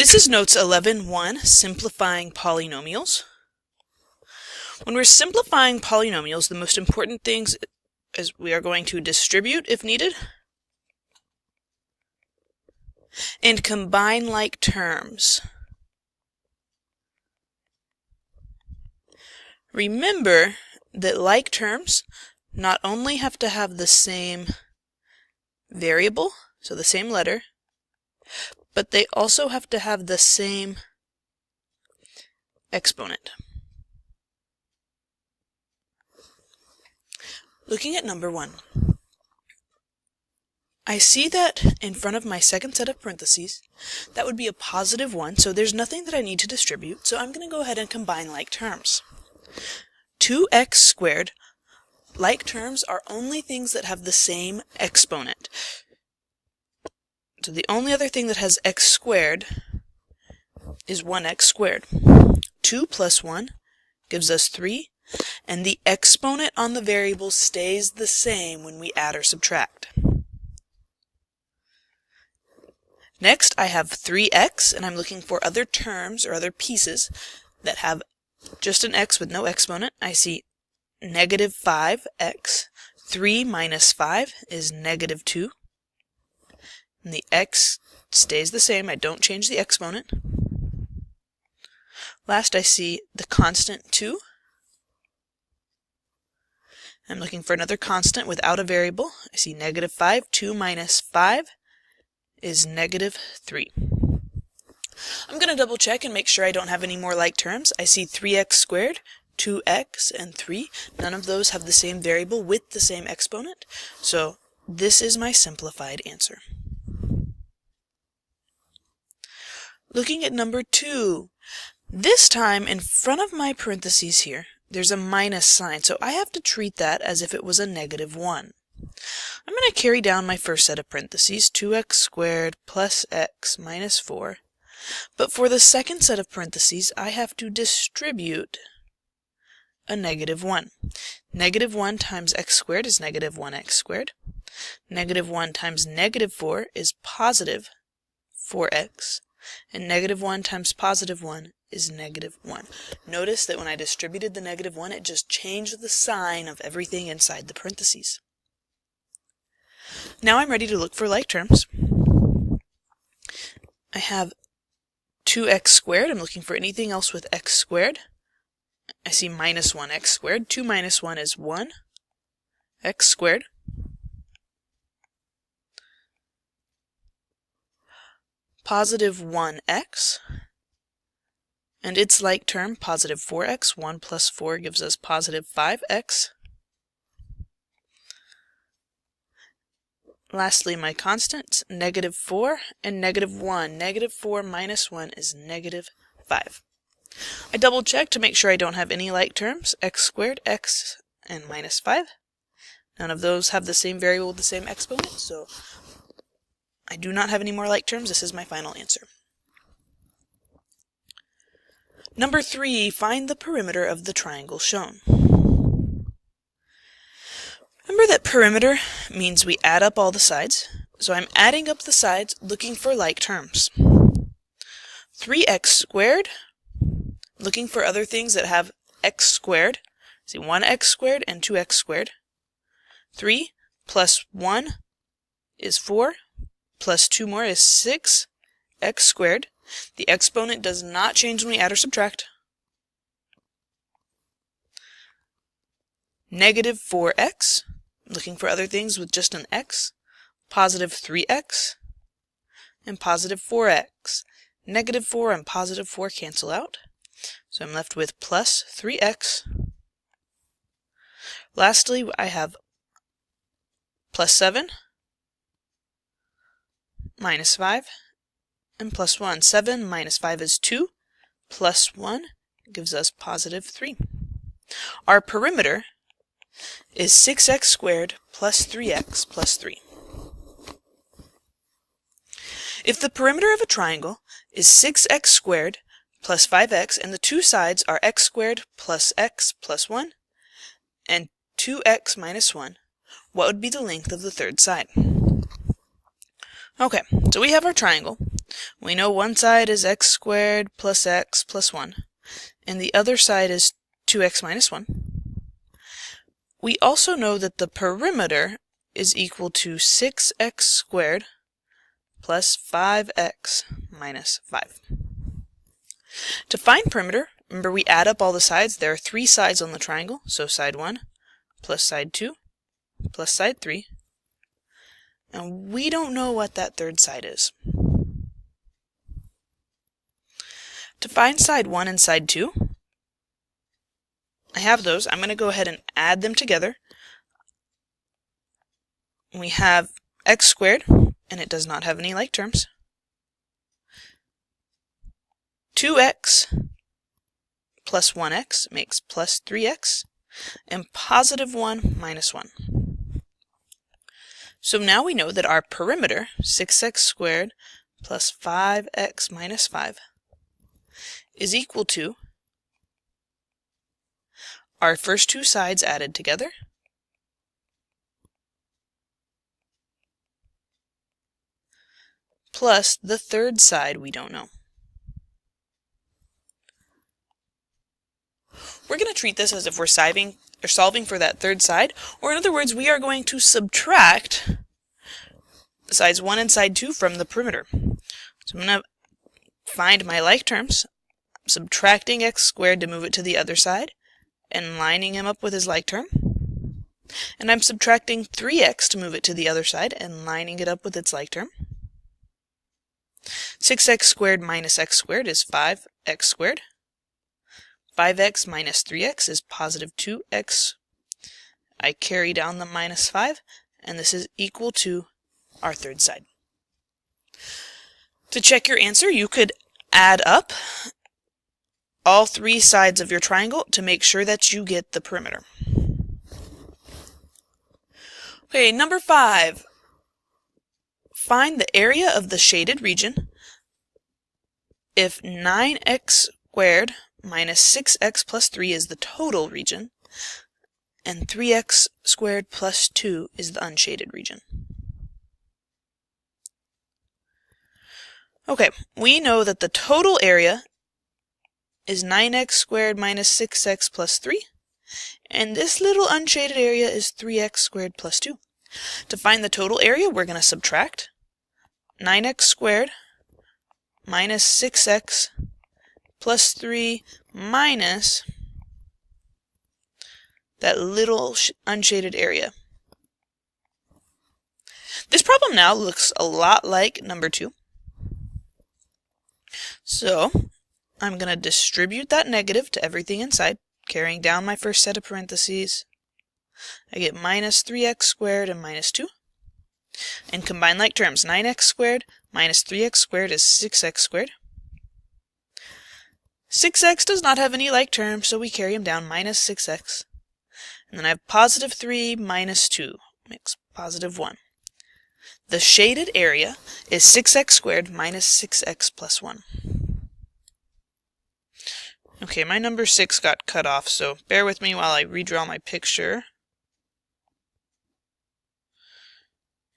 This is Notes 11.1, Simplifying Polynomials. When we're simplifying polynomials, the most important things is we are going to distribute if needed and combine like terms. Remember that like terms not only have to have the same variable, so the same letter, but they also have to have the same exponent. Looking at number 1, I see that in front of my second set of parentheses, that would be a positive 1, so there's nothing that I need to distribute, so I'm going to go ahead and combine like terms. 2x squared, like terms are only things that have the same exponent. So the only other thing that has x squared is 1x squared. 2 plus 1 gives us 3, and the exponent on the variable stays the same when we add or subtract. Next, I have 3x, and I'm looking for other terms or other pieces that have just an x with no exponent. I see negative 5x. 3 minus 5 is negative 2. And the x stays the same. I don't change the exponent. Last, I see the constant 2. I'm looking for another constant without a variable. I see negative 5. 2 minus 5 is negative 3. I'm going to double check and make sure I don't have any more like terms. I see 3x squared, 2x, and 3. None of those have the same variable with the same exponent. So this is my simplified answer. Looking at number 2, this time in front of my parentheses here, there's a minus sign, so I have to treat that as if it was a negative 1. I'm going to carry down my first set of parentheses, 2x squared plus x minus 4. But for the second set of parentheses, I have to distribute a negative 1. Negative 1 times x squared is negative 1x squared. Negative 1 times negative 4 is positive 4x. And negative 1 times positive 1 is negative 1. Notice that when I distributed the negative 1, it just changed the sign of everything inside the parentheses. Now I'm ready to look for like terms. I have 2x squared. I'm looking for anything else with x squared. I see minus 1x squared. 2 minus 1 is 1. X squared. Positive 1x. And its like term, positive 4x. 1 plus 4 gives us positive 5x. Lastly, my constants, negative 4 and negative 1. Negative 4 minus 1 is negative 5. I double check to make sure I don't have any like terms. X squared, x, and minus 5. None of those have the same variable with the same exponent, so I do not have any more like terms. This is my final answer. Number 3, find the perimeter of the triangle shown. Remember that perimeter means we add up all the sides, so I'm adding up the sides looking for like terms. 3x squared, looking for other things that have x squared. See 1x squared and 2x squared. 3 plus 1 is 4, plus 2 more is 6x squared. The exponent does not change when we add or subtract. Negative 4x. Looking for other things with just an x, positive 3x, and positive 4x. Negative 4 and positive 4 cancel out, so I'm left with plus 3x. Lastly, I have plus 7, minus 5, and plus 1. 7 minus 5 is 2, plus 1 gives us positive 3. Our perimeter is 6x squared plus 3x plus 3. If the perimeter of a triangle is 6x squared plus 5x and the two sides are x squared plus x plus 1 and 2x minus 1, what would be the length of the third side? Okay, so we have our triangle. We know one side is x squared plus x plus 1, and the other side is 2x minus 1. We also know that the perimeter is equal to 6x squared plus 5x minus 5. To find perimeter, remember we add up all the sides. There are 3 sides on the triangle, so side 1 plus side 2 plus side 3. And we don't know what that third side is. To find side 1 and side 2, I have those. I'm going to go ahead and add them together. We have x squared, and it does not have any like terms. 2x plus 1x makes plus 3x, and positive 1 minus 1. So now we know that our perimeter, 6x squared plus 5x minus 5, is equal to our first 2 sides added together plus the third side we don't know. We're going to treat this as if we're solving for that third side, or in other words, we are going to subtract sides 1 and side 2 from the perimeter. So I'm going to find my like terms, subtracting x squared to move it to the other side, and lining him up with his like term. And I'm subtracting 3x to move it to the other side, and lining it up with its like term. 6x squared minus x squared is 5x squared. 5x minus 3x is positive 2x. I carry down the minus 5, and this is equal to our third side. To check your answer, you could add up all 3 sides of your triangle to make sure that you get the perimeter. Okay, number 5. Find the area of the shaded region if 9x squared minus 6x plus 3 is the total region, and 3x squared plus 2 is the unshaded region. Okay, we know that the total area is 9x squared minus 6x plus 3, and this little unshaded area is 3x squared plus 2. To find the total area, we're going to subtract 9x squared minus 6x plus 3 minus that little unshaded area. This problem now looks a lot like number 2. So I'm going to distribute that negative to everything inside, carrying down my first set of parentheses. I get minus 3x squared and minus 2. And combine like terms. 9x squared minus 3x squared is 6x squared. 6x does not have any like terms, so we carry them down, minus 6x. And then I have positive 3 minus 2 makes positive 1. The shaded area is 6x squared minus 6x plus 1. Okay, my number 6 got cut off, so bear with me while I redraw my picture.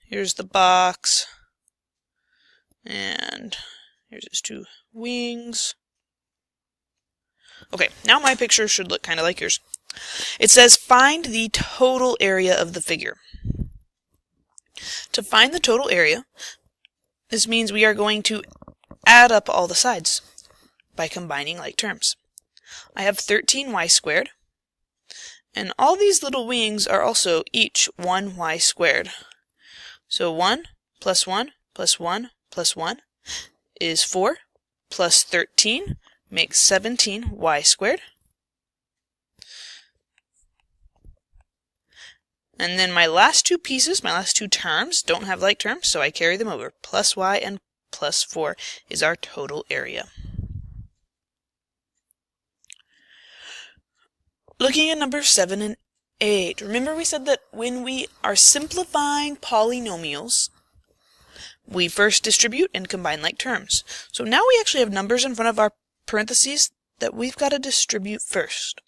Here's the box, and here's his 2 wings. Okay, now my picture should look kind of like yours. It says find the total area of the figure. To find the total area, this means we are going to add up all the sides by combining like terms. I have 13y squared, and all these little wings are also each 1y squared. So 1 plus 1 plus 1 plus 1 is 4, plus 13 makes 17y squared. And then my last 2 pieces, my last 2 terms, don't have like terms, so I carry them over. Plus y and plus 4 is our total area. Looking at numbers 7 and 8, remember we said that when we are simplifying polynomials, we first distribute and combine like terms. So now we actually have numbers in front of our parentheses that we've got to distribute first.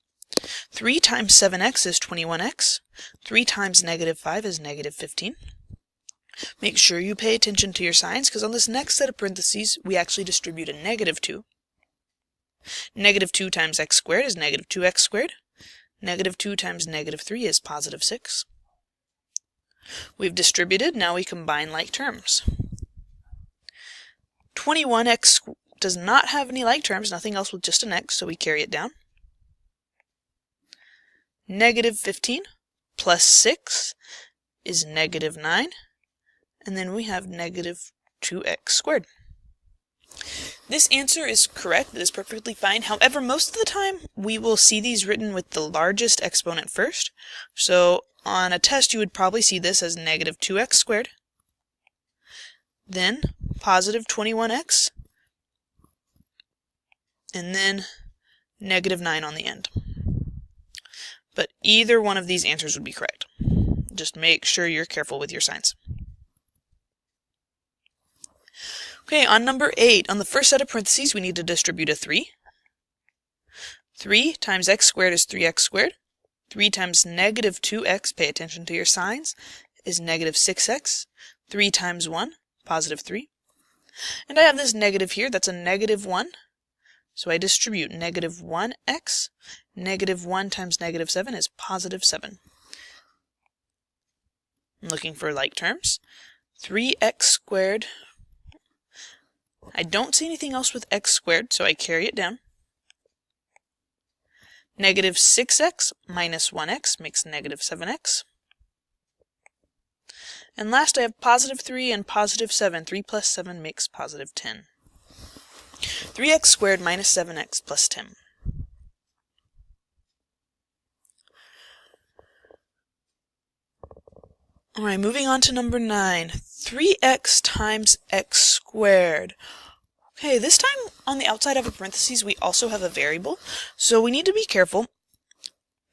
3 times 7x is 21x. 3 times negative 5 is negative 15. Make sure you pay attention to your signs, because on this next set of parentheses, we actually distribute a -2. -2 times x squared is -2x squared. -2 times -3 is +6. We've distributed, now we combine like terms. 21x does not have any like terms, nothing else with just an x, so we carry it down. -15 plus 6 is -9, and then we have -2x squared. This answer is correct, it is perfectly fine. However, most of the time we will see these written with the largest exponent first. So on a test you would probably see this as -2x squared, then +21x, and then -9 on the end. But either one of these answers would be correct. Just make sure you're careful with your signs. Okay, on number 8, on the first set of parentheses, we need to distribute a 3. 3 times x squared is 3x squared. 3 times -2x, pay attention to your signs, is -6x. 3 times 1, +3. And I have this negative here, that's a -1. So I distribute -1x. -1 times -7 is +7. I'm looking for like terms. 3x squared. I don't see anything else with x squared, so I carry it down. -6x minus 1x makes -7x. And last I have +3 and +7. 3 plus 7 makes +10. 3x squared minus 7x plus 10. Alright, moving on to number 9. 3x times x squared. Okay, this time on the outside of a parentheses we also have a variable, so we need to be careful.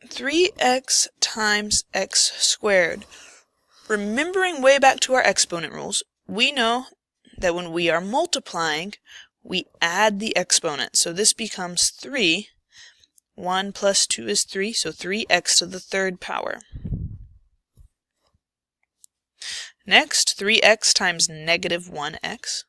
3x times x squared. Remembering way back to our exponent rules, we know that when we are multiplying, we add the exponent. So this becomes 3. 1 plus 2 is 3, so 3x to the third power. Next, 3x times -1x.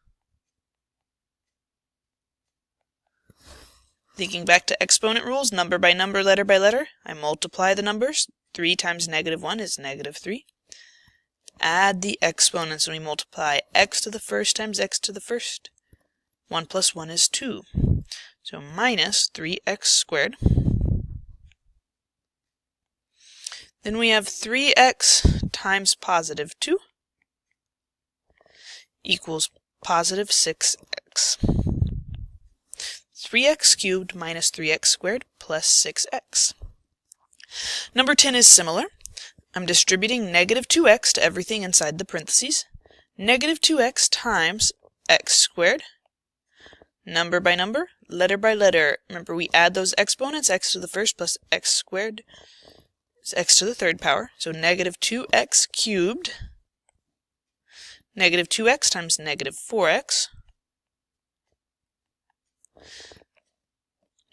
Thinking back to exponent rules, number by number, letter by letter, I multiply the numbers. 3 times -1 is -3. Add the exponents and we multiply x to the first times x to the first. 1 plus 1 is 2. So minus 3x squared. Then we have 3x times +2 equals +6x. 3x cubed minus 3x squared plus 6x. Number 10 is similar. I'm distributing -2x to everything inside the parentheses. -2x times x squared. Number by number, letter by letter. Remember, we add those exponents, x to the first plus x squared is x to the third power. So -2x cubed. -2x times -4x.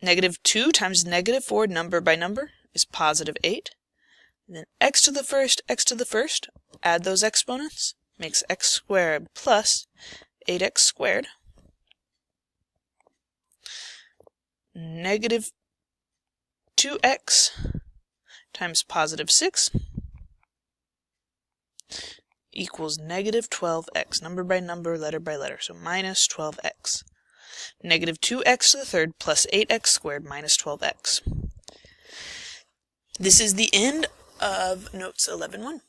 -2 times -4, number by number, is +8. And then x to the first, add those exponents, makes x squared plus 8x squared. -2x times +6 equals -12x, number by number, letter by letter, so minus 12x. -2x to the third plus 8x squared minus 12x. This is the end of Notes 11-1.